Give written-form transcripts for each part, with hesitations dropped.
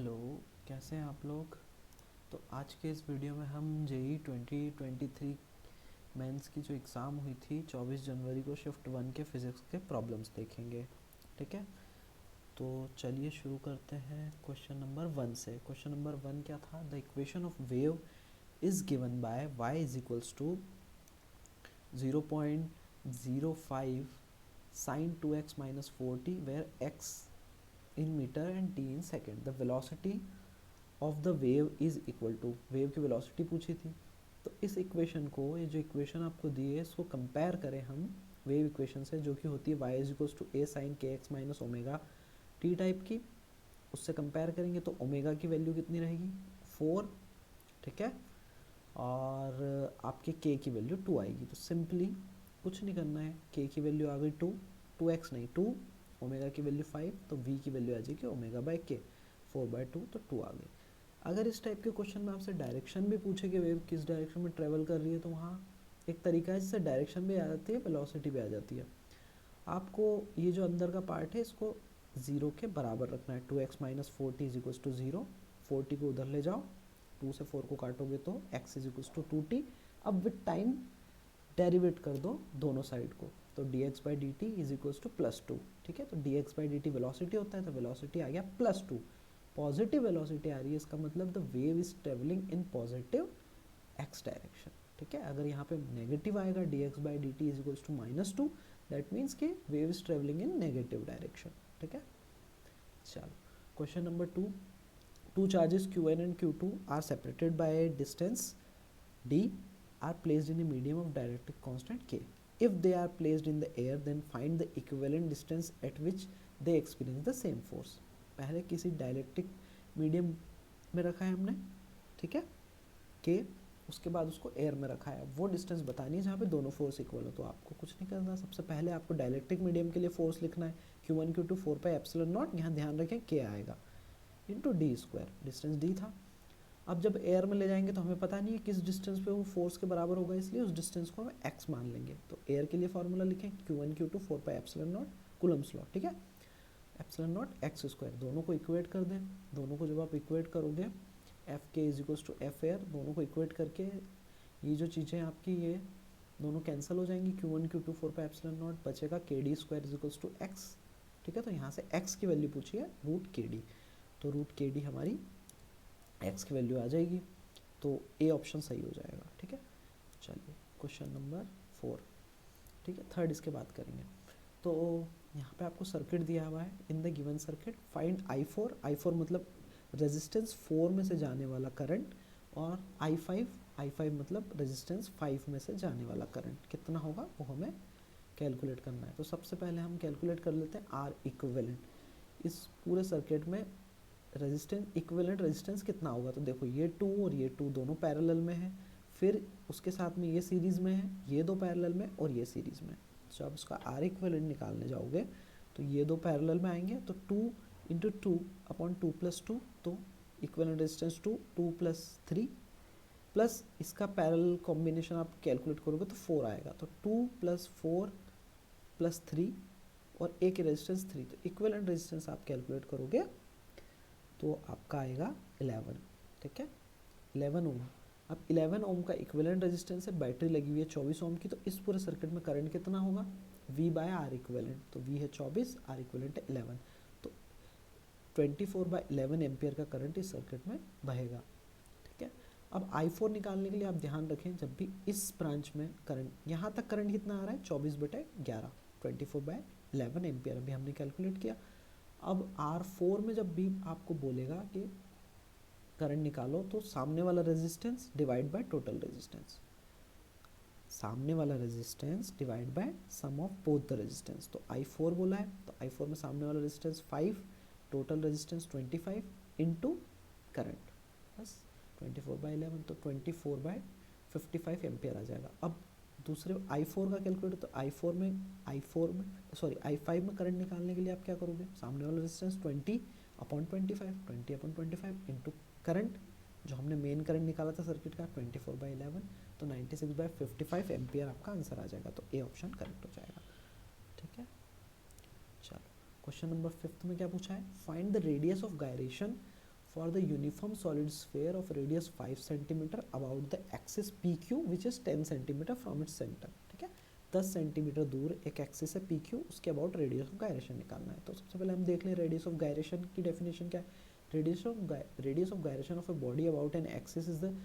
Hello, कैसे हैं आप लोग। तो आज के इस वीडियो में हम जेई 2023 मेंस की जो एग्ज़ाम हुई थी 24 जनवरी को शिफ्ट 1 के फिज़िक्स के प्रॉब्लम्स देखेंगे। ठीक है, तो चलिए शुरू करते हैं क्वेश्चन नंबर 1 से। क्वेश्चन नंबर 1 क्या था? The equation of wave is given by y is equals to 0.05 sin 2x minus 4t where x in meter and t in second. The velocity of the wave is equal to, वेव की velocity पूछी थी। तो इस equation को, ये जो equation आपको दी है, इसको कंपेयर करें हम वेव इक्वेशन से, जो कि होती है y is equals to a sine के x minus omega t type की। उससे कंपेयर करेंगे तो ओमेगा की वैल्यू कितनी रहेगी? 4। ठीक है, और आपके k की वैल्यू 2 आएगी। तो सिंपली कुछ नहीं करना है, k की वैल्यू आ गई 2, 2x नहीं 2, ओमेगा की वैल्यू 5, तो v की वैल्यू आ जाएगी ओमेगा बाई k, 4/2, तो 2 आ गई। अगर इस टाइप के क्वेश्चन में आपसे डायरेक्शन भी पूछे कि वेव किस डायरेक्शन में ट्रेवल कर रही है, तो वहाँ एक तरीका है जिससे डायरेक्शन भी आ जाती है, वेलोसिटी भी आ जाती है। आपको ये जो अंदर का पार्ट है इसको 0 के बराबर रखना है। 2x minus 4t is equals to 0, 4t को उधर ले जाओ, 2 से 4 को काटोगे तो x is equals to 2t। अब विथ टाइम डेरिवेट कर दो दोनों साइड को, तो dx by d t is equals to +2। ठीक है, तो dx by d t velocity होता है, तो वेलोसिटी आ गया +2। पॉजिटिव वेलोसिटी आ रही है, इसका मतलब the wave is travelling in positive x direction. ठीक है, अगर यहाँ पे नेगेटिव आएगा dx by d t is equals to -2, that means कि wave is travelling in negative direction. ठीक है, चलो question number 2। Two charges Q1 and Q2 are separated by distance d are placed in a medium of dielectric constant k. If they are placed in the air, then find the equivalent distance at which they experience the same force. पहले किसी dielectric medium में रखा है हमने, ठीक है, k, उसके बाद उसको एयर में रखा है। वो डिस्टेंस बतानी है जहाँ पे दोनों फोर्स इक्वल हो। तो आपको कुछ नहीं करना, सबसे पहले आपको डायलेक्ट्रिक मीडियम के लिए फोर्स लिखना है Q1 Q2 4πε0, यहाँ ध्यान रखें k आएगा, into D square, distance d था। अब जब एयर में ले जाएंगे तो हमें पता नहीं है किस डिस्टेंस पे वो फोर्स के बराबर होगा, इसलिए उस डिस्टेंस को हम x मान लेंगे। तो एयर के लिए फॉर्मूला लिखें Q1 Q2 4πε0 कूलम्स लॉ। ठीक है, एप्सिलॉन नॉट एक्स स्क्वायर, दोनों को इक्वेट कर दें। दोनों को जब आप इक्वेट करोगे, एफ के is equals to F air, दोनों को इक्वेट करके ये जो चीज़ें आपकी ये दोनों कैंसिल हो जाएंगी। Q1 Q2 4πε0 बचेगा के d square is equals to x. ठीक है, तो यहाँ से x की वैल्यू पूछी है √kd, तो √kd हमारी x की वैल्यू आ जाएगी, तो ए ऑप्शन सही हो जाएगा। ठीक है, चलिए क्वेश्चन नंबर 4। ठीक है, थर्ड इसके बात करेंगे। तो यहाँ पे आपको सर्किट दिया हुआ है, in the given circuit find I4, I4 मतलब रेजिस्टेंस 4 में से जाने वाला करंट, और I5 मतलब रेजिस्टेंस 5 में से जाने वाला करंट कितना होगा वो हमें कैलकुलेट करना है। तो सबसे पहले हम कैलकुलेट कर लेते हैं आर इक्विवेलेंट। इस पूरे सर्किट में रेजिस्टेंस, इक्विवेलेंट रेजिस्टेंस कितना होगा? तो देखो ये 2 और ये 2 दोनों पैरेलल में है, फिर उसके साथ में ये सीरीज़ में है, ये दो पैरेलल में और ये सीरीज़ में। तो आप इसका आर इक्विवेलेंट निकालने जाओगे तो ये दो पैरेलल में आएंगे, तो 2 इंटू 2/2 + 2, तो इक्विवेलेंट रेजिस्टेंस 2, 2 + 3 प्लस इसका पैरेलल कॉम्बिनेशन आप कैलकुलेट करोगे तो 4 आएगा, तो 2 + 4 + 3 और ए की रेजिस्टेंस 3, तो इक्विवेलेंट रेजिस्टेंस आप कैलकुलेट करोगे तो आपका आएगा 11। ठीक है, 11 ओम। अब 11 ओम का इक्विवेलेंट रेजिस्टेंस है, बैटरी लगी हुई है 24 ओम की, तो इस पूरे सर्किट में करंट कितना होगा? V/R इक्विवेलेंट, तो V है 24, R इक्विवेलेंट है 11, तो 24/11 एम्पियर का करंट इस सर्किट में बहेगा। ठीक है, अब I4 निकालने के लिए आप ध्यान रखें, जब भी इस ब्रांच में करंट, यहाँ तक करंट कितना आ रहा है? 24/11, 24/11 एम्पियर अभी हमने कैलकुलेट किया। अब R4 में जब भी आपको बोलेगा कि करंट निकालो, तो सामने वाला resistance divide by total resistance, सामने वाला resistance divide by sum of both the resistance. तो I4 बोला है, तो I4 में सामने वाला resistance 5, total resistance 25 into current बस 24/11, तो 24/55 एम्पियर आ जाएगा। अब दूसरे I4 का कैलकुलेटर, तो I5 में करंट निकालने के लिए आप क्या करोगे? सामने वाला रेजिस्टेंस 20/25 इंटू करंट, जो हमने मेन करंट निकाला था सर्किट का 24/11, तो 96/55 एम्पियर आपका आंसर आ जाएगा, तो ए ऑप्शन करेक्ट हो जाएगा। ठीक है, चलो क्वेश्चन नंबर 5 में क्या पूछा है? Find the radius of gyration for the uniform solid sphere of radius 5 centimetre about the axis P Q which is 10 centimetre from its centre. ठीक है, 10 सेंटीमीटर दूर एक एक्सिस है पी क्यू, उसके अबाउट रेडियस ऑफ गायरेशन निकालना है। तो सबसे पहले हम देख लें रेडियस ऑफ गायरेशन की डेफिनेशन क्या है। Radius of gyration of a body about an axis is the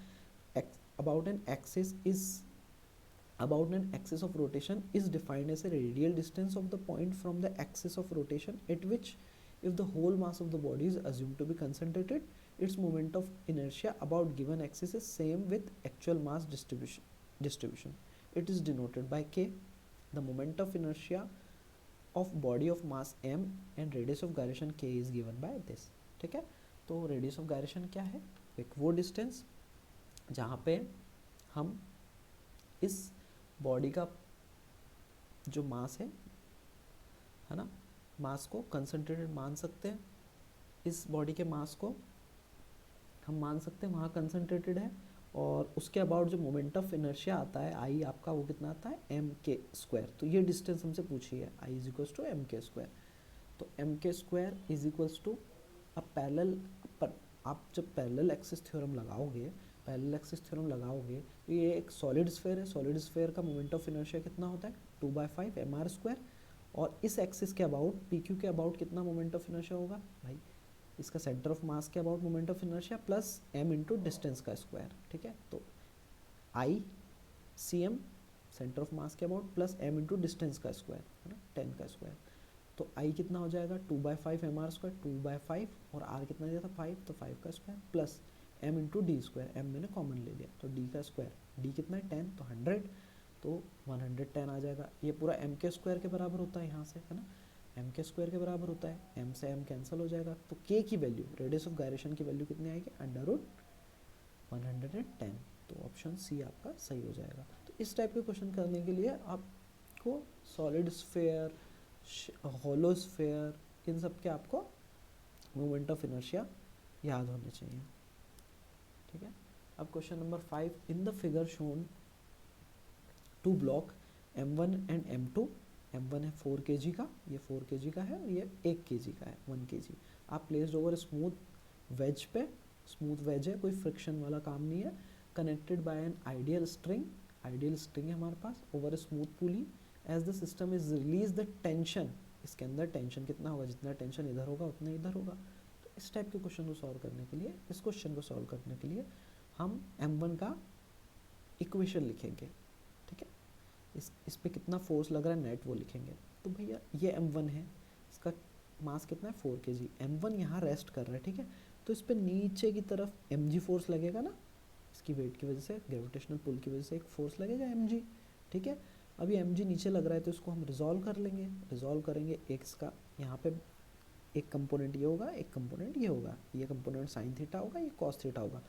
about an axis is about an axis of rotation is defined as a radial distance of the point from the axis of rotation at which, if the whole mass of the body is assumed to be concentrated, its moment of inertia about given axis is same with actual mass distribution. It is denoted by k. The moment of inertia of body of mass m and radius of gyration k is given by this. ठीक है, तो radius of gyration क्या है, एक वो distance जहाँ पे हम इस बॉडी का जो मास है ना, मास को कंसंट्रेटेड मान सकते हैं। इस बॉडी के मास को हम मान सकते हैं वहाँ कंसंट्रेटेड है, और उसके अबाउट जो मोमेंट ऑफ इनर्शिया आता है आई आपका, वो कितना आता है एम के स्क्वायर। तो ये डिस्टेंस हमसे पूछी है, I is equals to M के स्क्वायर। तो एम के स्क्वायर इज इक्वल्स टू, अब पैरेलल पर आप जब पैरेलल एक्सिस थ्योरम लगाओगे, तो ये एक सॉलिड स्फेयर है, सॉलिड स्फेयर का मोमेंट ऑफ इनर्शिया कितना होता है 2/5 mr², और इस एक्सिस के अबाउट पी क्यू के अबाउट कितना मोमेंट ऑफ इनर्शिया होगा भाई, इसका सेंटर ऑफ मास के about moment of inertia plus m into distance का स्क्वायर। ठीक है, तो I C M centre of mass के about plus m into distance का स्क्वायर है ना, 10 का स्क्वायर। तो आई कितना हो जाएगा 2/5 mr², 2/5, और r कितना दिया था 5, तो 5 का square plus m into D square, m मैंने कॉमन ले लिया तो d का स्क्वायर, d कितना है 10, तो 100, तो 110 आ जाएगा। ये पूरा m के स्क्वायर के बराबर होता है यहाँ से, है ना, m के स्क्वायर के बराबर होता है, m से m कैंसिल हो जाएगा, तो k की वैल्यू, रेडियस ऑफ गायरेशन की वैल्यू कितनी आएगी √110। तो ऑप्शन सी आपका सही हो जाएगा। तो इस टाइप के क्वेश्चन करने के लिए आपको सॉलिड स्फेयर, हॉलो स्फेयर, इन सब के आपको मोमेंट ऑफ इनर्शिया याद होने चाहिए। ठीक है, अब question number 5, in the figure shown two block m1 and m2, m1 है 4 kg का, ये 4 kg का है, और ये 1 kg का है 1 kg। आप प्लेस्ड ओवर स्मूथ वेज पे, स्मूथ वेज है, कोई फ्रिक्शन वाला काम नहीं है, connected by an ideal string है हमारे पास over smooth pulley, as the system is release the tension, इसके अंदर टेंशन कितना होगा, जितना टेंशन इधर होगा उतना इधर होगा। तो इस टाइप के क्वेश्चन को सॉल्व करने के लिए, इस क्वेश्चन को सॉल्व करने के लिए हम m1 का इक्वेशन लिखेंगे। ठीक है, इस पे कितना फोर्स लग रहा है नेट वो लिखेंगे। तो भैया ये m1 है, इसका मास कितना है 4 kg, m1 यहाँ रेस्ट कर रहा है। ठीक है, तो इस पे नीचे की तरफ mg फोर्स लगेगा ना, इसकी वेट की वजह से, ग्रेविटेशनल पुल की वजह से एक फोर्स लगेगा mg। ठीक है, अभी mg नीचे लग रहा है, तो इसको हम रिजॉल्व कर लेंगे, रिजॉल्व करेंगे। एक इसका यहाँ पे एक कंपोनेंट ये होगा, एक कंपोनेंट ये होगा, ये कंपोनेंट साइन थीटा होगा, ये कॉस थीटा होगा।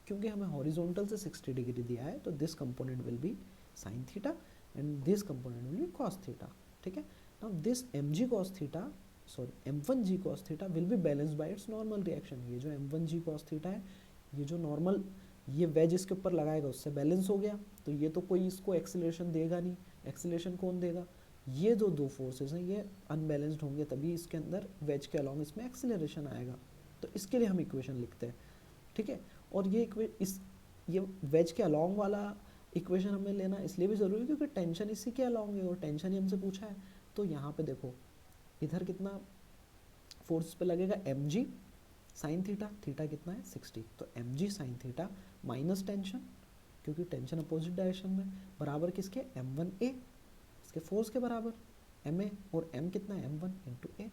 क्योंकि हमें हॉरिजॉन्टल से 60 डिग्री दिया है, तो this component will be sine theta and this component will be cos theta. ठीक है, now this mg cos theta, sorry m1g cos theta will be balanced bye it's normal reaction. ये जो m1g cos theta है, ये जो normal ये veg इसके ऊपर लगाएगा उससे बैलेंस हो गया, तो ये तो कोई इसको एक्सीलरेशन देगा नहीं, एक्सीलरेशन कौन देगा, ये जो दो फोर्सेस हैं ये अनबैलेंस्ड होंगे, तभी इसके अंदर वेज के अलॉन्ग इसमें एक्सीलरेशन आएगा। तो इसके लिए हम इक्वेशन लिखते हैं। ठीक है, और ये वेज के अलॉन्ग वाला इक्वेशन हमें लेना इसलिए भी ज़रूरी है क्योंकि टेंशन इसी के अलॉन्ग है, और टेंशन ही हमसे पूछा है। तो यहाँ पे देखो इधर कितना फोर्स पे लगेगा mg साइन थीटा, थीटा कितना है 60, तो mg sine theta minus tension, क्योंकि टेंशन अपोजिट डायरेक्शन में, बराबर किसके m1a, इसके फोर्स के बराबर ma, और m कितना है m1 इंटू a।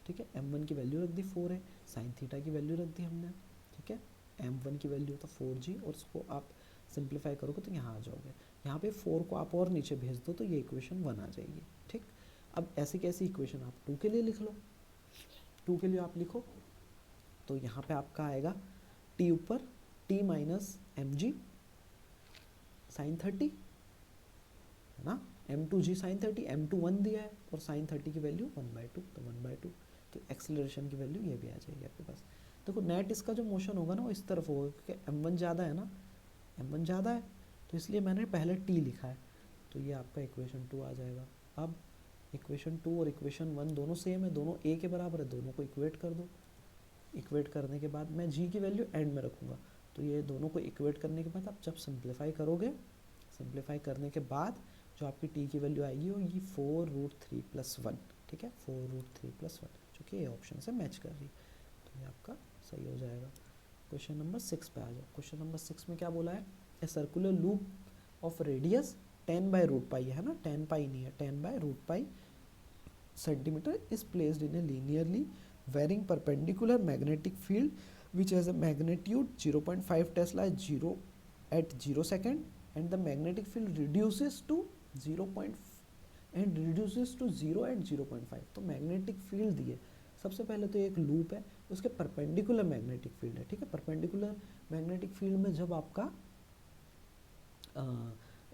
ठीक है, m1 की वैल्यू रख दी 4 है, साइन थीटा की वैल्यू रख दी हमने। ठीक है, m1 की वैल्यू तो 4g, और उसको आप सिंप्लीफाई करोगे तो यहाँ आ जाओगे, यहाँ पे 4 को आप और नीचे भेज दो तो ये इक्वेशन 1 आ जाएगी। ठीक, अब ऐसी कैसी इक्वेशन आप 2 के लिए लिख लो, 2 के लिए आप लिखो तो यहाँ पे आपका आएगा t ऊपर t माइनस mg साइन 30 है ना, m2g साइन 30, m2 1 दिया है और साइन 30 की वैल्यू 1/2, तो 1/2, तो एक्सेलरेशन की वैल्यू ये भी आ जाएगी आपके पास। देखो नेट इसका जो मोशन होगा ना वो इस तरफ होगा, क्योंकि m1 ज़्यादा है ना, m1 ज़्यादा है, तो इसलिए मैंने पहले t लिखा है, तो ये आपका इक्वेशन 2 आ जाएगा। अब इक्वेशन 2 और इक्वेशन 1 दोनों सेम है, दोनों a के बराबर है, दोनों को इक्वेट कर दो। इक्वेट करने के बाद मैं जी की वैल्यू एंड में रखूँगा, तो ये दोनों को इक्वेट करने के बाद आप जब सिंप्लीफाई करोगे, सिंप्लीफाई करने के बाद जो आपकी टी की वैल्यू आएगी वो ये 4√3+1, ठीक है, 4√3+1, जो कि ए ऑप्शन से मैच कर रही है, तो ये आपका सही हो जाएगा। क्वेश्चन नंबर 6 पे आ जाओ। क्वेश्चन नंबर 6 में क्या बोला है, a circular loop of radius 10/√π है ना, 10 पाई नहीं है, 10/√π centimeter is placed in a linearly varying perpendicular magnetic field which has a magnitude 0.5 Tesla at 0 second, and the magnetic field reduces to 0. and reduces to 0 at 0.5। तो magnetic field दिए, सबसे पहले तो एक लूप है, उसके परपेंडिकुलर मैग्नेटिक फील्ड है, ठीक है। परपेंडिकुलर मैग्नेटिक फील्ड में जब आपका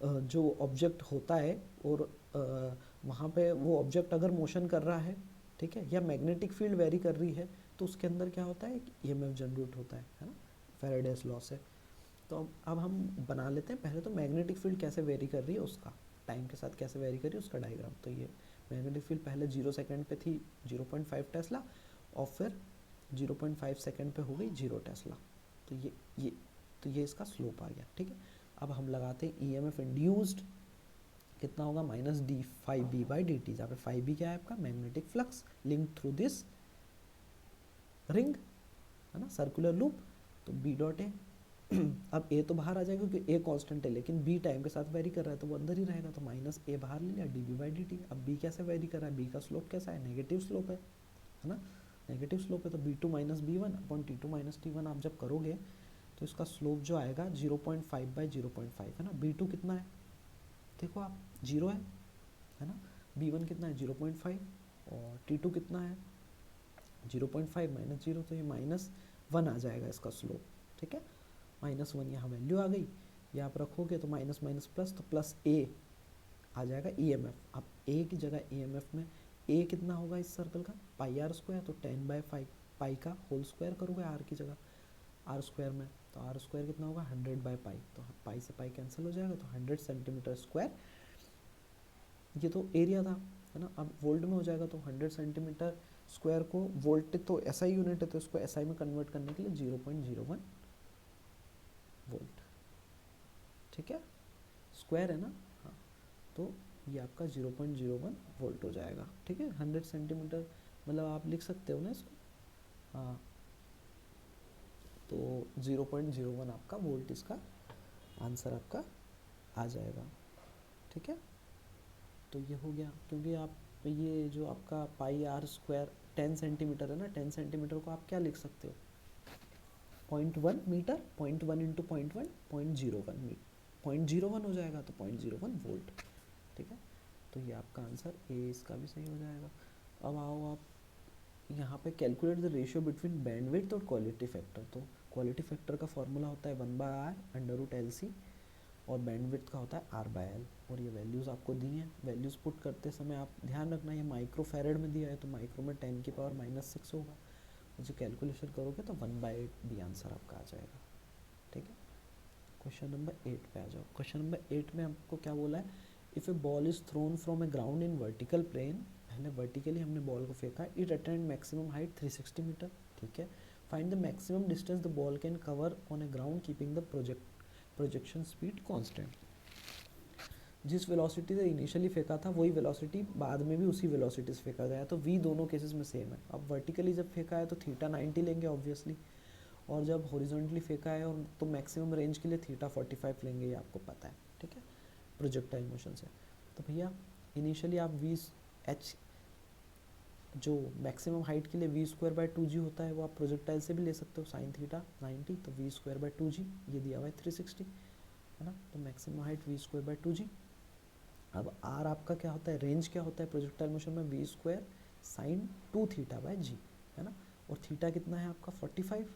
जो ऑब्जेक्ट होता है और वहाँ पे वो ऑब्जेक्ट अगर मोशन कर रहा है, ठीक है, या मैग्नेटिक फील्ड वेरी कर रही है, तो उसके अंदर क्या होता है, ईएमएफ जनरेट होता है ना, फैराडेस लॉ से। तो अब हम बना लेते हैं पहले तो मैग्नेटिक फील्ड कैसे वेरी कर रही है उसका, टाइम के साथ कैसे वेरी कर रही है उसका डायग्राम। तो ये मैग्नेटिक फील्ड पहले 0 सेकेंड पे थी 0.5 टेस्ला, और फिर 0.5 सेकेंड पे हो गई 0 टेस्ला। तो ये इसका स्लोप आ गया, ठीक है। अब हम लगाते हैं ईएमएफ इंड्यूस्ड कितना होगा, -d∅b/dt, जहाँ पे φb क्या है आपका, magnetic flux link through this ring, है ना, सर्कुलर लूप। तो b डॉट ए, अब a तो बाहर आ जाएगा क्योंकि a कांस्टेंट है, लेकिन b टाइम के साथ वेरी कर रहा है तो वो अंदर ही रहेगा, तो -a बाहर ले लिया, db/dt। अब b कैसे वेरी कर रहा है, b का स्लोप कैसा है, नेगेटिव स्लोप है ना, नेगेटिव स्लोप है, तो b2 - b1/t2 - t1 आप जब करोगे तो इसका स्लोप जो आएगा 0.5/0.5 है ना। b2 कितना है, देखो आप 0 है ना, b1 कितना है 0.5, और t2 कितना है 0.5 - 0, तो ये -1 आ जाएगा इसका स्लोप, ठीक है। -1 यहाँ वैल्यू आ गई, ये आप रखोगे तो माइनस माइनस प्लस, तो प्लस a आ जाएगा ईएमएफ। अब a की जगह ईएमएफ में a कितना होगा इस सर्कल का, πr², तो 10/5 पाई का होल स्क्वायर करोगे r की जगह r² में, तो r² कितना होगा 100/π, तो पाई से पाई कैंसिल हो जाएगा, तो 100 सेंटीमीटर स्क्वायर, ये तो एरिया था, है ना। अब वोल्ट में हो जाएगा, तो 100 सेंटीमीटर स्क्वायर को वोल्ट तो एसआई यूनिट है, तो इसको एसआई में कन्वर्ट करने के लिए 0.01 वोल्ट, ठीक है, स्क्वायर है ना, हाँ, तो ये आपका 0.01 वोल्ट हो जाएगा, ठीक है। 100 सेंटीमीटर मतलब आप लिख सकते हो ना इसको, हाँ, तो 0.01 आपका वोल्ट इसका आंसर आपका आ जाएगा, ठीक है। तो ये हो गया, क्योंकि आप ये जो आपका πr² 10 सेंटीमीटर है ना, 10 सेंटीमीटर को आप क्या लिख सकते हो, 0.1 मीटर, 0.1 इंटू 0.1 0.01 मीटर, 0.01 हो जाएगा, तो 0.01 वोल्ट, ठीक है। तो ये आपका आंसर ए इसका भी सही हो जाएगा। अब आओ आप यहाँ पे calculate the ratio between bandwidth और क्वालिटी फैक्टर। तो क्वालिटी फैक्टर का फॉर्मूला होता है 1/r√LC, और बैंडविड्थ का होता है r/l, और ये वैल्यूज़ आपको दी हैं। वैल्यूज़ पुट करते समय आप ध्यान रखना, ये माइक्रो फैरेड में दिया है, तो माइक्रो में 10⁻⁻6 होगा, जो कैलकुलेशन करोगे तो 1/8 भी आंसर आपका आ जाएगा, ठीक है। क्वेश्चन नंबर 8 पे आ जाओ। क्वेश्चन नंबर 8 में हमको क्या बोला है, if a ball is thrown from a ground in vertical plane, पहले वर्टिकली हमने बॉल को फेंका, it attend maximum height 360 metre, ठीक है। Find the maximum distance the ball can cover on a ground keeping the projection speed constant. जिस velocity से initially फेंका था वही वेलोसिटी बाद में भी उसी वेलोसिटी से फेंका गया, तो v दोनों केसेस में सेम है। अब वर्टिकली जब फेंका है तो थीटा 90 लेंगे ऑब्वियसली, और जब हॉरिजॉन्टली फेंका है और तो मैक्सिमम रेंज के लिए थीटा 45 लेंगे, ये आपको पता है, ठीक है, प्रोजेक्टाइल मोशन से। तो भैया इनिशियली आप h जो मैक्सिमम हाइट के लिए v²/2g होता है, वो आप प्रोजेक्टाइल से भी ले सकते हो, साइन थीटा 90, तो v²/2g, ये दिया हुआ है 360, है ना, तो मैक्सिमम हाइट v²/2g। अब r आपका क्या होता है, रेंज क्या होता है प्रोजेक्टाइल मोशन में, v² sin 2θ/g, है ना, और थीटा कितना है आपका 45,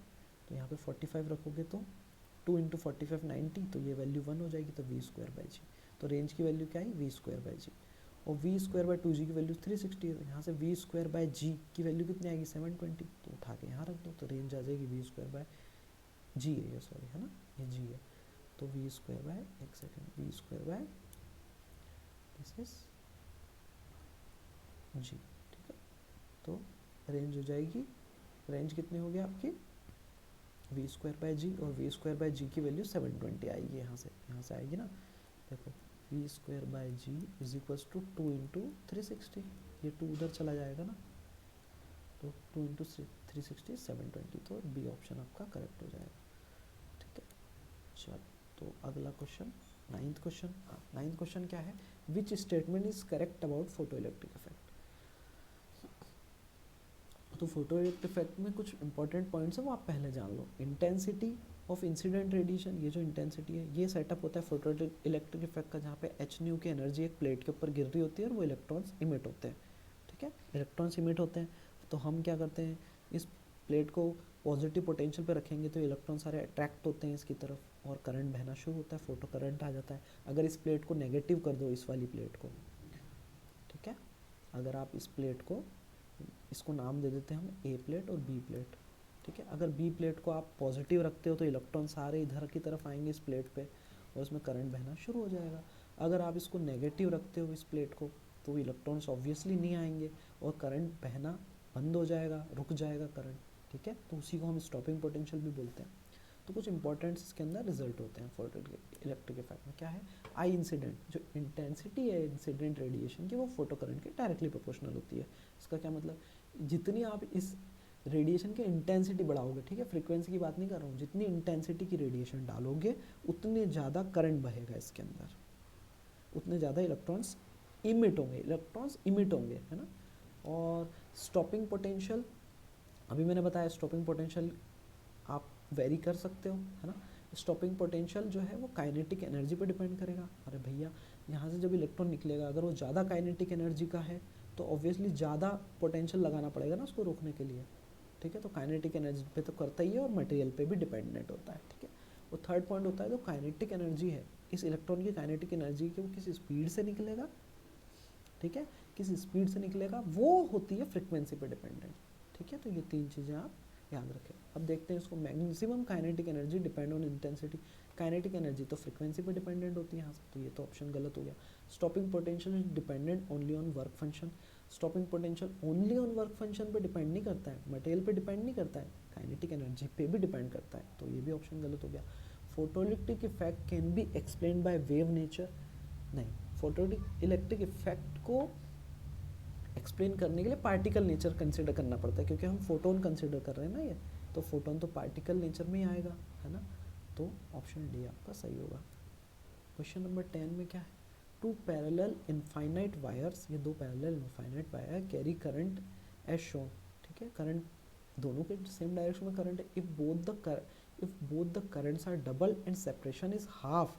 तो यहाँ पे 45 रखोगे तो 2 × 45 90, तो ये वैल्यू 1 हो जाएगी, तो v²/g, तो रेंज की वैल्यू क्या है v²/g, और v²/2g की वैल्यू 360 है, तो यहाँ से v²/g की वैल्यू कितनी आएगी 720, तो उठा के यहाँ रख दो, तो रेंज आ जाएगी v²/g है ये, सॉरी, है ना, ये g है, तो एक second, v² this is g, ठीक है। तो रेंज हो जाएगी रेंज कितनी होगी आपकी वी स्क्वायर बाई जी, और वी स्क्वायर बाई जी की वैल्यू 720 आएगी, यहाँ से आएगी ना, देखो v square by g is equals to 2 into 360, ये 2 उधर चला जाएगा ना, तो 2 इंटू 360 720, तो बी ऑप्शन आपका करेक्ट हो जाएगा। ठीक है, चलो तो अगला क्वेश्चन, नाइन्थ क्वेश्चन। हाँ, नाइन्थ क्वेश्चन क्या है, which statement is correct about photo electric effect. तो फोटो इफेक्ट में कुछ इंपॉर्टेंट पॉइंट्स हैं वो आप पहले जान लो। इंटेंसिटी ऑफ इंसिडेंट रेडिएशन, ये जो इंटेंसिटी है ये सेटअप होता है फोटो इलेक्ट्रिक इफेक्ट का, जहाँ पे एच न्यू की एनर्जी एक प्लेट के ऊपर गिर रही होती है और वो इलेक्ट्रॉन्स इमिट होते हैं। ठीक है, इलेक्ट्रॉन्स इमिट होते हैं, तो हम क्या करते हैं, इस प्लेट को पॉजिटिव पोटेंशियल पे रखेंगे तो इलेक्ट्रॉन सारे अट्रैक्ट होते हैं इसकी तरफ और करंट बहना शुरू होता है, फोटो करंट आ जाता है। अगर इस प्लेट को नेगेटिव कर दो, इस वाली प्लेट को, ठीक है, अगर आप इस प्लेट को, इसको नाम दे देते हैं हम ए प्लेट और बी प्लेट। ठीक है, अगर बी प्लेट को आप पॉजिटिव रखते हो तो इलेक्ट्रॉन सारे इधर की तरफ आएंगे इस प्लेट पे और उसमें करंट बहना शुरू हो जाएगा। अगर आप इसको नेगेटिव रखते हो इस प्लेट को तो इलेक्ट्रॉन्स ऑब्वियसली नहीं आएंगे और करंट बहना बंद हो जाएगा, रुक जाएगा करंट। ठीक है, तो उसी को हम स्टॉपिंग पोटेंशियल भी बोलते हैं। तो कुछ इंपॉर्टेंट्स इसके अंदर रिजल्ट होते हैं फोटो इलेक्ट्रिक इफेक्ट में। क्या है, आई इंसिडेंट, जो इंटेंसिटी है इंसिडेंट रेडिएशन की वो फोटो करंट के डायरेक्टली प्रोपोर्शनल होती है। इसका क्या मतलब, जितनी आप इस रेडिएशन की इंटेंसिटी बढ़ाओगे, ठीक है, फ्रीक्वेंसी की बात नहीं कर रहा हूँ, जितनी इंटेंसिटी की रेडिएशन डालोगे उतने ज़्यादा करंट बहेगा इसके अंदर, उतने ज़्यादा इलेक्ट्रॉन्स इमिट होंगे, है ना। और स्टॉपिंग पोटेंशियल, अभी मैंने बताया स्टॉपिंग पोटेंशियल आप वेरी कर सकते हो, है ना। स्टॉपिंग पोटेंशियल जो है वो काइनेटिक एनर्जी पे डिपेंड करेगा। अरे भैया, यहाँ से जब इलेक्ट्रॉन निकलेगा अगर वो ज़्यादा काइनेटिक एनर्जी का है तो ऑब्वियसली ज़्यादा पोटेंशियल लगाना पड़ेगा ना उसको रोकने के लिए। ठीक है, तो काइनेटिक एनर्जी पे तो करता ही है और मटेरियल पे भी डिपेंडेंट होता है। ठीक है, वो थर्ड पॉइंट होता है जो काइनेटिक एनर्जी है, इस इलेक्ट्रॉन की काइनेटिक एनर्जी की वो किस स्पीड से निकलेगा, ठीक है, किस स्पीड से निकलेगा, वो होती है फ्रिक्वेंसी पे डिपेंडेंट। ठीक है, तो ये तीन चीज़ें आप याद रखें। अब देखते हैं इसको, maximum kinetic energy depend on intensity. Kinetic energy तो फ्रीक्वेंसी पे डिपेंडेंट होती है यहाँ से, तो ये तो ऑप्शन गलत हो गया। Stopping potential is dependent only on work function. Stopping potential only on work function पे डिपेंड नहीं करता है, मटेरियल पे डिपेंड नहीं करता है, काइनेटिक एनर्जी पे भी डिपेंड करता है, तो ये भी ऑप्शन गलत हो गया। Photoelectric effect can be explain by wave nature, नहीं, फोटोइलेक्ट्रिक इफेक्ट को एक्सप्लेन करने के लिए पार्टिकल नेचर कंसिडर करना पड़ता है, क्योंकि हम फोटोन कंसिडर कर रहे हैं ना, ये तो फोटोन तो पार्टिकल नेचर में ही आएगा, है ना। तो ऑप्शन डी आपका सही होगा। क्वेश्चन नंबर 10 में क्या है, टू पैरेलल इनफाइनाइट वायर्स, ये दो parallel infinite wire carry current as shown. ठीक है, करंट दोनों के सेम डायरेक्शन में करंट है। If both the currents are double and separation is half,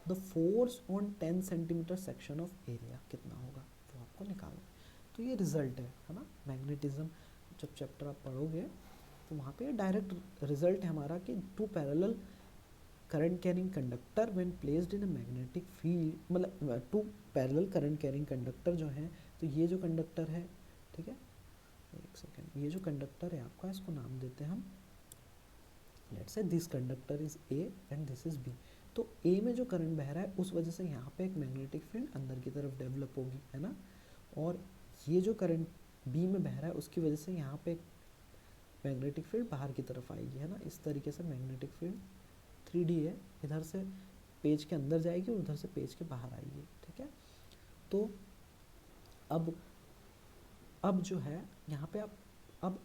the force on 10 centimetre section of area कितना होगा, वो आपको निकालना। तो ये रिजल्ट है ना, मैग्नेटिज्म जब चैप्टर आप पढ़ोगे तो वहाँ पे डायरेक्ट रिजल्ट है हमारा कि two parallel current carrying conductor when placed in a magnetic field, मतलब two parallel current carrying conductor जो है, तो ये जो कंडक्टर है, ठीक है, एक सेकेंड, ये जो कंडक्टर है आपका, इसको नाम देते हैं हम, let's say this conductor is A and this is B. तो ए में जो करंट बह रहा है उस वजह से यहाँ पे एक मैग्नेटिक फील्ड अंदर की तरफ डेवलप होगी, है ना। और ये जो करंट बी में बह रहा है उसकी वजह से यहाँ पे मैग्नेटिक फील्ड बाहर की तरफ आएगी, है ना। इस तरीके से मैग्नेटिक फील्ड 3D है, इधर से पेज के अंदर जाएगी और उधर से पेज के बाहर आएगी। ठीक है, तो अब जो है यहाँ पे आप, अब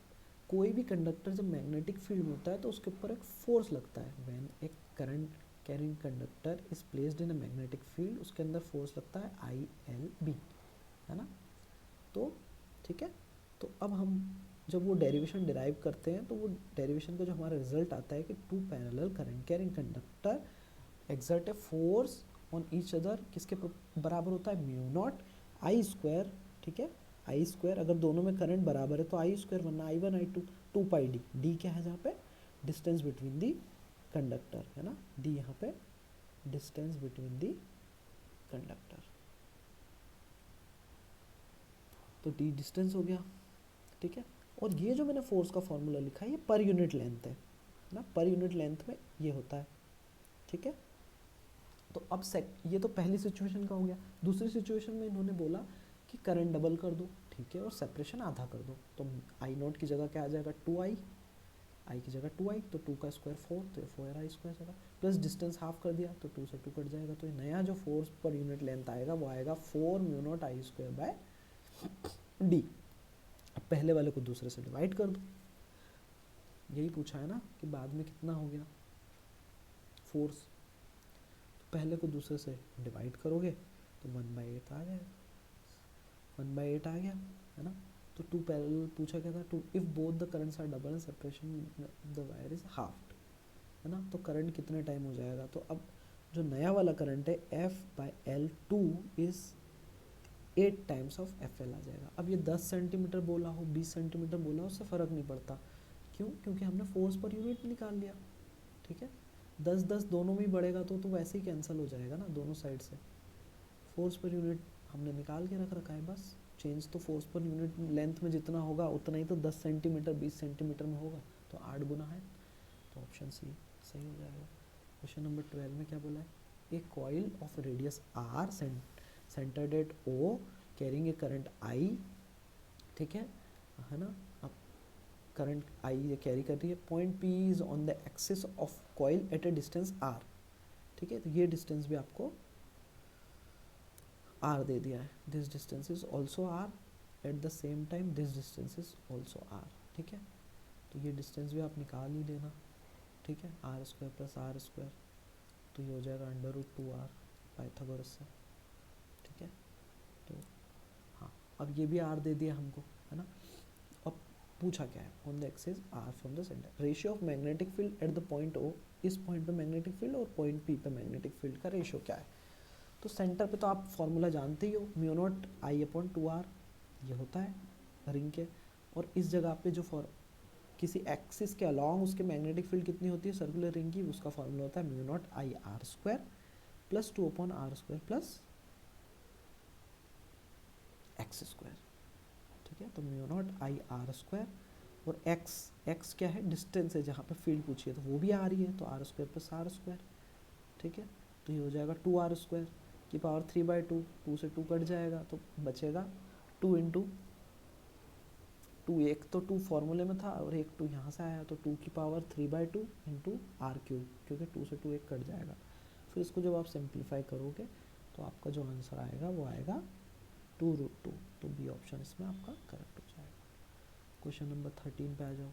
कोई भी कंडक्टर जब मैग्नेटिक फील्ड में होता है तो उसके ऊपर एक फोर्स लगता है। व्हेन एक current carrying conductor is placed in a magnetic field, उसके अंदर फोर्स लगता है ILB, है ना। तो ठीक है, तो अब हम जब वो डेरिवेशन डिराइव करते हैं तो वो डेरिवेशन का जो हमारा रिजल्ट आता है कि two parallel current carrying conductor exert a force on each other, किसके बराबर होता है, म्यू नॉट आई स्क्वायर। ठीक है, आई स्क्वायर, अगर दोनों में करंट बराबर है तो आई स्क्वायर वरना I1 I2, 2 पाई डी, डी क्या है जहाँ पे, डिस्टेंस बिटवीन दी कंडक्टर, है ना, डी यहाँ पे डिस्टेंस बिटवीन दी कंडक्टर, तो डी डिस्टेंस हो गया। ठीक है, और ये जो मैंने फोर्स का फॉर्मूला लिखा है ये पर यूनिट लेंथ है ना, पर यूनिट लेंथ में ये होता है। ठीक है, तो अब ये तो पहली सिचुएशन का हो गया। दूसरी सिचुएशन में इन्होंने बोला कि करंट डबल कर दो। ठीक है, और सेपरेशन आधा कर दो, तो आई नोट की जगह क्या आ जाएगा 2i, आई की जगह 2i, तो 2 का स्क्वायर 4, तो ये 4i स्क्वायर जाएगा, प्लस डिस्टेंस हाफ कर दिया तो 2 से 2 कट जाएगा, तो ये नया जो फोर्स पर यूनिट लेंथ आएगा वो आएगा 4 mu not I square by D. अब पहले वाले को दूसरे से डिवाइड कर दो, यही पूछा है ना कि बाद में कितना हो गया फोर्स, तो पहले को दूसरे से डिवाइड करोगे तो 1/8 आ जाएगा, 1/8 आ गया है ना। तो 2 पैरेलल पूछा क्या था, two if both the currents are double and separation the wire is half, है ना। तो करंट कितने टाइम हो जाएगा, तो अब जो नया वाला करंट है F/L2 is 8 times of FL आ जाएगा। अब ये 10 सेंटीमीटर बोला हो 20 सेंटीमीटर बोला हो उससे फ़र्क नहीं पड़ता, क्यों, क्योंकि हमने फोर्स पर यूनिट निकाल लिया, ठीक है। 10-10 दोनों में ही बढ़ेगा तो वैसे ही कैंसिल हो जाएगा ना दोनों साइड से, फोर्स पर यूनिट हमने निकाल के रख रखा है, बस चेंज तो फोर्स पर यूनिट लेंथ में जितना होगा उतना ही तो 10 सेंटीमीटर 20 सेंटीमीटर में होगा, तो 8 गुना है, तो ऑप्शन सी सही हो जाएगा। क्वेश्चन नंबर 12 में क्या बोला है, a coil of radius r centred at O carrying a current I, ठीक है ना। अब करंट I ये कैरी कर रही है, point P is on the axis of coil at a distance r, ठीक है, तो ये डिस्टेंस भी आपको r दे दिया है, this distance is also r, at the same time this distance is also r, ठीक है, तो ये डिस्टेंस भी आप निकाल ही लेना, ठीक है, r² प्लस r², तो ये हो जाएगा √2r पाइथागोरस से, ठीक है। तो हाँ, अब ये भी r दे दिया हमको, है ना। अब पूछा क्या है, on the axis r from the centre, ratio of magnetic field at the point O, इस पॉइंट पे मैग्नेटिक फील्ड और पॉइंट P पे मैग्नेटिक फील्ड का रेशियो क्या है। तो सेंटर पे तो आप फॉर्मूला जानते ही हो, μ0I/2r ये होता है रिंग के, और इस जगह पे जो किसी एक्सिस के अलॉन्ग उसके मैग्नेटिक फील्ड कितनी होती है सर्कुलर रिंग की, उसका फॉर्मूला होता है μ0I/r² plus 2/r² plus x², ठीक है। तो μ0I/r² और x क्या है, डिस्टेंस है जहाँ पे फील्ड पूछी है, तो वो भी आ रही है, तो r² प्लस r², ठीक है। तो ये हो जाएगा 2r² की पावर 3/2, 2 से 2 कट जाएगा तो बचेगा 2 इंटू 2, एक तो 2 फॉर्मूले में था और एक 2 यहाँ से आया, तो 2 की पावर 3/2 इंटू r³, क्योंकि 2 से 2 एक कट जाएगा, फिर इसको जब आप सिंप्लीफाई करोगे तो आपका जो आंसर आएगा वो आएगा 2√2, तो बी ऑप्शन इसमें आपका करेक्ट हो जाएगा। क्वेश्चन नंबर 13 पे आ जाओ।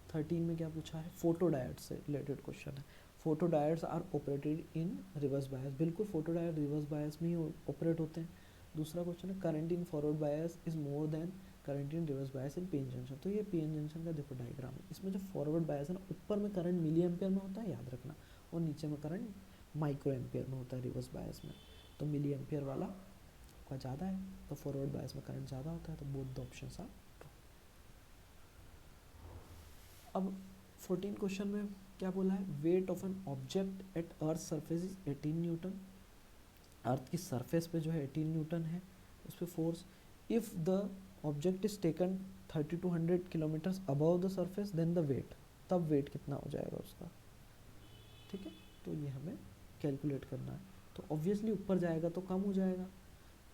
13 में क्या पूछा है, फोटो डायोड से रिलेटेड क्वेश्चन है। Photo diodes are operated in reverse bias, बिल्कुल फोटो डायोड रिवर्स बायस में ही ऑपरेट होते हैं। दूसरा क्वेश्चन है, current in forward bias is more then current in reverse bias in PN junction, तो ये पीएन जंक्शन का देखो डायग्राम है, इसमें जो फॉरवर्ड बायस है ना, ऊपर में करंट मिली एम्पियर में होता है याद रखना, और नीचे में करंट माइक्रो एम्पियर में होता है रिवर्स बायस में, तो मिली एम्पियर वाला का ज़्यादा है, तो फॉरवर्ड बायस में करंट ज़्यादा होता है, तो both the options are true. अब 14 क्वेश्चन में क्या बोला है, weight of an object at earth surface is 18 newton, earth की सरफेस पे जो है 18 न्यूटन है उस पर force, if the object is taken 30 to 100 kilometres above the surface then the weight, तब वेट कितना हो जाएगा उसका, ठीक है। तो ये हमें कैलकुलेट करना है, तो ऑब्वियसली ऊपर जाएगा तो कम हो जाएगा,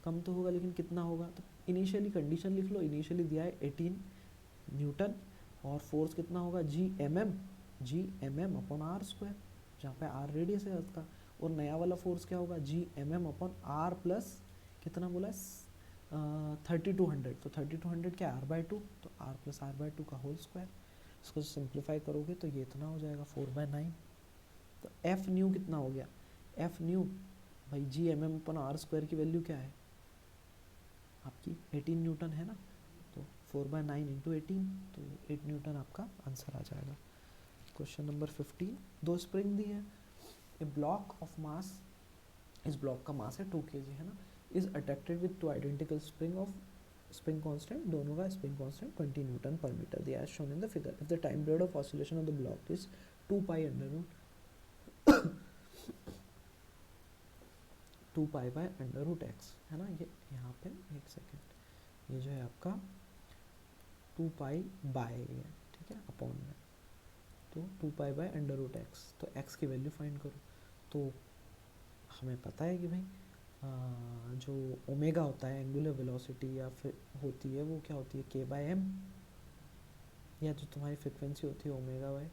कम तो होगा लेकिन कितना होगा, तो इनिशियली कंडीशन लिख लो, इनिशियली दिया है 18 न्यूटन और फोर्स कितना होगा G mm/r², जहाँ पे r रेडियस है अर्थ का, और नया वाला फोर्स क्या होगा G mm/r प्लस कितना बोला है 30 to 100, तो 30 to 100 क्या r/2, तो r प्लस r/2 का होल स्क्वायर, इसको सिंप्लीफाई करोगे तो ये इतना हो जाएगा 4/9, तो f न्यू कितना हो गया, f न्यू भाई G mm/r² की वैल्यू क्या है आपकी 18 न्यूटन है ना, तो 4/9 इंटू 18, तो 8 न्यूटन आपका आंसर आ जाएगा। क्वेश्चन नंबर 15, दो स्प्रिंग दी है, ए ब्लॉक ऑफ मास, इस ब्लॉक का मास है 2 kg है ना, is attracted with 2 identical spring of spring constant, दोनों का स्प्रिंग कांस्टेंट 20 न्यूटन पर मीटर दिया है shown in the figure, if the time period of oscillation of the block is 2π/√x, है ना, ये यहाँ पे एक सेकेंड, ये जो है आपका 2π है, ठीक है, अपॉन में, तो 2π/√x, तो x की वैल्यू फाइंड करो, तो हमें पता है कि भाई जो ओमेगा होता है एंगुलर वेलोसिटी या फिर होती है वो क्या होती है के बाय एम, या जो तुम्हारी फ्रिक्वेंसी होती है omega by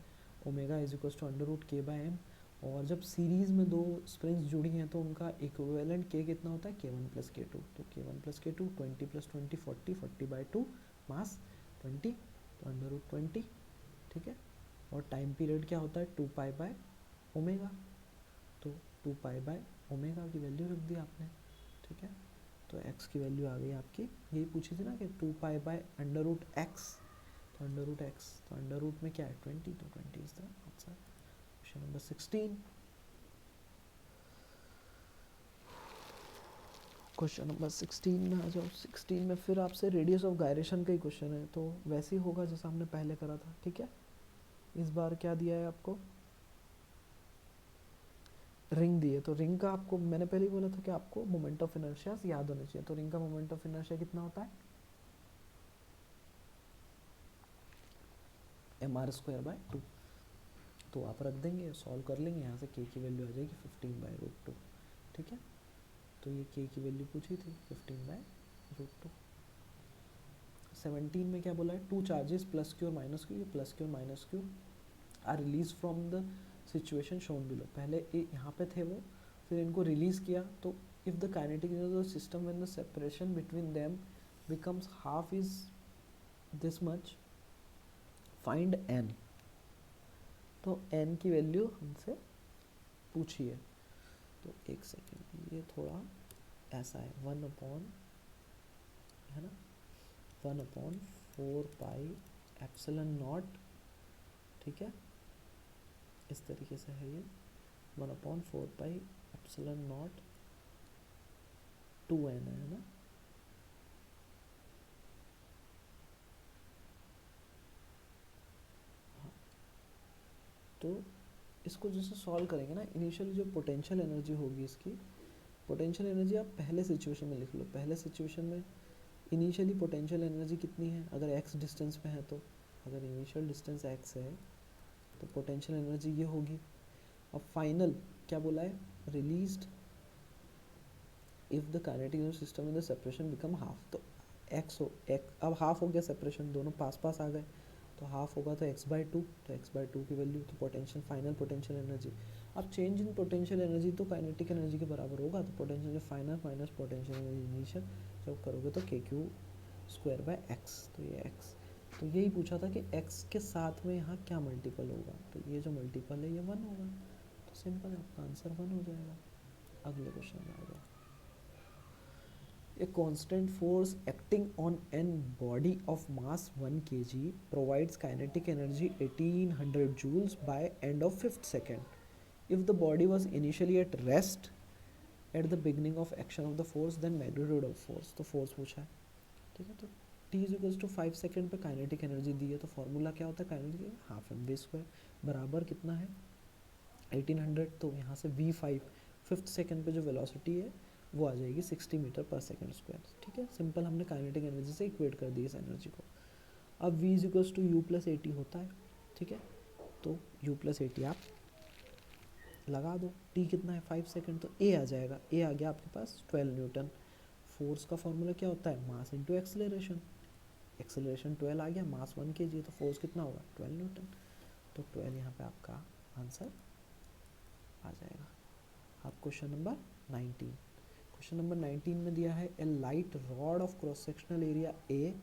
omega is equal to under root k by m. और जब सीरीज में दो स्प्रिंग्स जुड़ी हैं तो उनका इक्विवेलेंट के कितना होता है के वन प्लस के टू, तो k one plus k two 20 plus 20 40 40 by two mass 20 तो अंडर रूट 20, ठीक है। और टाइम पीरियड क्या होता है 2 पाई बाय ओमेगा, तो 2 पाई बाय ओमेगा की वैल्यू रख दी आपने, ठीक है। तो x की वैल्यू आ गई आपकी, यही पूछी थी ना कि 2 pi by under root x, तो अंडर रूट एक्स तो अंडर रूट में क्या है 20, तो 20 is the answer. Question number 16। Question number 16 में आ जाओ। 16 में फिर आपसे रेडियस ऑफ गायरेशन का ही क्वेश्चन है, तो वैसे ही होगा जैसा हमने पहले करा था, ठीक है। इस बार क्या दिया है आपको, रिंग दी है, तो रिंग का आपको मैंने पहले ही बोला था कि आपको मोमेंट ऑफ इनर्शिया याद होना चाहिए। तो रिंग का मोमेंट ऑफ इनर्शिया कितना होता है mr²/2, तो आप रख देंगे, सॉल्व कर लेंगे, यहाँ से k की वैल्यू आ जाएगी 15/√2, ठीक है। तो ये k की वैल्यू पूछी थी 15/√2। 17 में क्या बोला है, टू चार्जेस प्लस क्यू और माइनस क्यू, ये प्लस क्यू और minus Q R release from the situation shown below. पहले यहाँ पे थे वो, फिर इनको रिलीज किया, तो if the kinetic energy of the system when the separation between them becomes half is this much, find n। तो n की वैल्यू हमसे पूछी है, तो एक सेकेंड, ये थोड़ा ऐसा है 1/, है ना, 1/4πε0, ठीक है, इस तरीके से है ये 1/4πε0 2n है ना। हाँ, तो इसको जैसे सॉल्व करेंगे ना, इनिशियली जो पोटेंशियल एनर्जी होगी इसकी, पोटेंशियल एनर्जी आप पहले सिचुएशन में लिख लो। पहले सिचुएशन में इनिशियली पोटेंशियल एनर्जी कितनी है, अगर x डिस्टेंस पे है, तो अगर इनिशियल डिस्टेंस x है तो पोटेंशियल एनर्जी ये होगी। अब फाइनल क्या बोला है, released if the kinetic energy system in the separation become half, तो x हो x, अब हाफ हो गया सेपरेशन, दोनों पास पास आ गए, तो हाफ होगा तो x/2, तो x/2 की वैल्यू, तो पोटेंशियल फाइनल पोटेंशियल एनर्जी। अब चेंज इन पोटेंशियल एनर्जी तो काइनेटिक एनर्जी के बराबर होगा, तो potential final minus potential energy initial जब करोगे तो kq²/x, तो ये x, तो यही पूछा था कि x के साथ में यहाँ क्या मल्टीपल होगा, तो ये जो मल्टीपल है ये 1 होगा, तो सिंपल है, आपका आंसर 1 हो जाएगा। अगले क्वेश्चन में आ जाओ। A constant force acting on an body of mass 1 kg provides kinetic energy 1800 joules by end of 5th second. If the body was initially at rest at the beginning of action of the force, then magnitude of force, तो force पूछा है, ठीक है। तो t is equals to 5 second पे kinetic energy दी है, तो फॉर्मूला क्या होता है kinetic, half m v square बराबर कितना है 1800, तो यहाँ से v5 5th सेकेंड पे जो वेलोसिटी है वो आ जाएगी 60 मीटर पर सेकेंड स्क्वायर, ठीक है। सिंपल हमने काइनेटिक एनर्जी से इक्वेट कर दी इस एनर्जी को। अब v is equals to u plus a t होता है, ठीक है, तो u प्लस ए टी आप लगा दो, t कितना है 5 सेकेंड, तो a आ जाएगा, a आ गया आपके पास 12 न्यूटन। फोर्स का फॉर्मूला क्या होता है, मास इंटू एक्सेलरेशन, एक्सेलरेशन 12 आ गया, मास 1 kg, तो फोर्स कितना होगा 12 न्यूटन, तो 12 यहाँ पे आपका आंसर आ जाएगा। अब क्वेश्चन नंबर 19। क्वेश्चन नंबर 19 में दिया है a light rod of cross sectional area a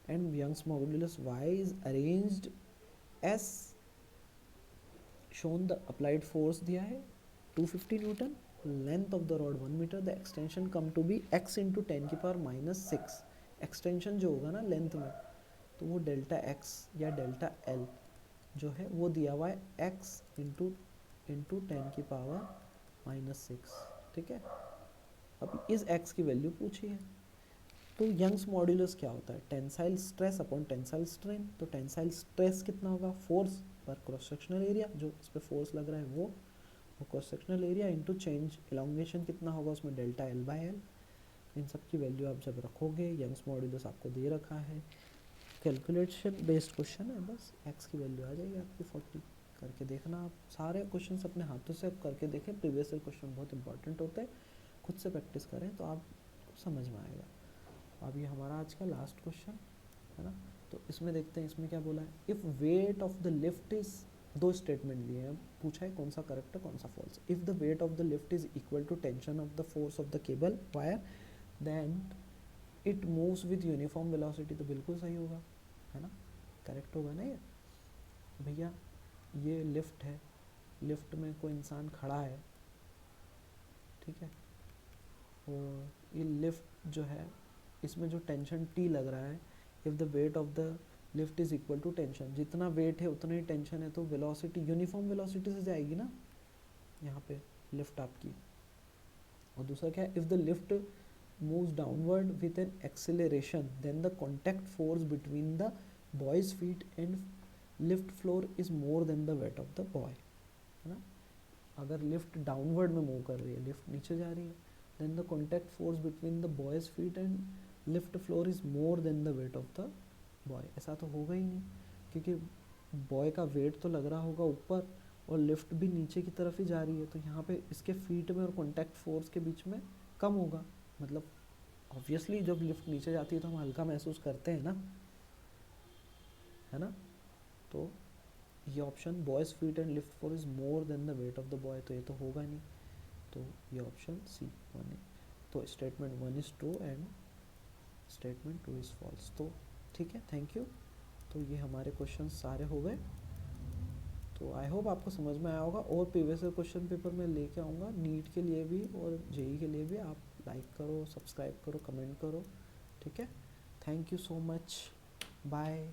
and Young's modulus Y is arranged as, shown the applied force दिया है 250 newton, length of the rod 1 metre, the extension come to be x into 10⁻⁻6। Extension जो होगा ना length में, तो वो delta x या delta l जो है वो दिया हुआ है x इंटू 10⁻⁻6, ठीक है। अब इस x की वैल्यू पूछी है, तो यंग्स मॉड्यूलस क्या होता है, tensile stress upon tensile strain, तो टेंसाइल स्ट्रेस कितना होगा फोर्स पर क्रॉस सेक्शनल एरिया, जो इस पर फोर्स लग रहा है वो, और cross sectional area into change elongation कितना होगा उसमें डेल्टा l/l। इन सब की वैल्यू आप जब रखोगे, यंग्स मॉड्यूलस आपको दे रखा है, कैलकुलेशन बेस्ड क्वेश्चन है, बस x की वैल्यू आ जाएगी आपकी 40, करके देखना आप सारे क्वेश्चन अपने हाथों से करके देखें, प्रीवियस ईयर क्वेश्चन बहुत इंपॉर्टेंट होते हैं। खुद से प्रैक्टिस करें तो आपको समझ में आएगा। अब ये हमारा आज का लास्ट क्वेश्चन है ना, तो इसमें देखते हैं इसमें क्या बोला है। If wait of the lift is, दो स्टेटमेंट लिए हैं, पूछा है कौन सा करेक्ट है कौन सा false. If the weight of the lift is equal to tension of the force of the cable wire then it moves with uniform velocity, तो बिल्कुल सही होगा, है ना, करेक्ट होगा ना ये। भैया ये लिफ्ट है, लिफ्ट में कोई इंसान खड़ा है, ठीक है, और ये लिफ्ट जो है इसमें जो टेंशन टी लग रहा है, if the weight of the lift is equal to tension, जितना वेट है उतना ही टेंशन है, तो वेलोसिटी यूनिफॉर्म वेलोसिटी से जाएगी ना यहाँ पे लिफ्ट आपकी। और दूसरा क्या है, if the lift moves downward with an acceleration then the contact force between the boy's feet and lift floor is more than the weight of the boy, है ना। अगर लिफ्ट डाउनवर्ड में मूव कर रही है, लिफ्ट नीचे जा रही है, then the contact force between the boys feet and lift floor is more than the weight of the boy. ऐसा तो होगा ही नहीं, क्योंकि बॉय का वेट तो लग रहा होगा ऊपर और लिफ्ट भी नीचे की तरफ ही जा रही है, तो यहाँ पे इसके फीट में और कॉन्टैक्ट फोर्स के बीच में कम होगा। मतलब ऑब्वियसली जब लिफ्ट नीचे जाती है तो हम हल्का महसूस करते हैं ना, है ना। तो ये option boys feet and lift four is more than the weight of the boy, तो ये तो होगा नहीं, तो ये ऑप्शन सी वन है। तो statement one is true and statement two is false. तो ठीक है, थैंक यू। तो ये हमारे क्वेश्चन सारे हो गए। तो आई होप आपको समझ में आया होगा, और प्रीवियस क्वेश्चन पेपर मैं लेके आऊँगा नीट के लिए भी और जेई के लिए भी। आप लाइक करो, सब्सक्राइब करो, कमेंट करो, ठीक है। Thank you so much, bye.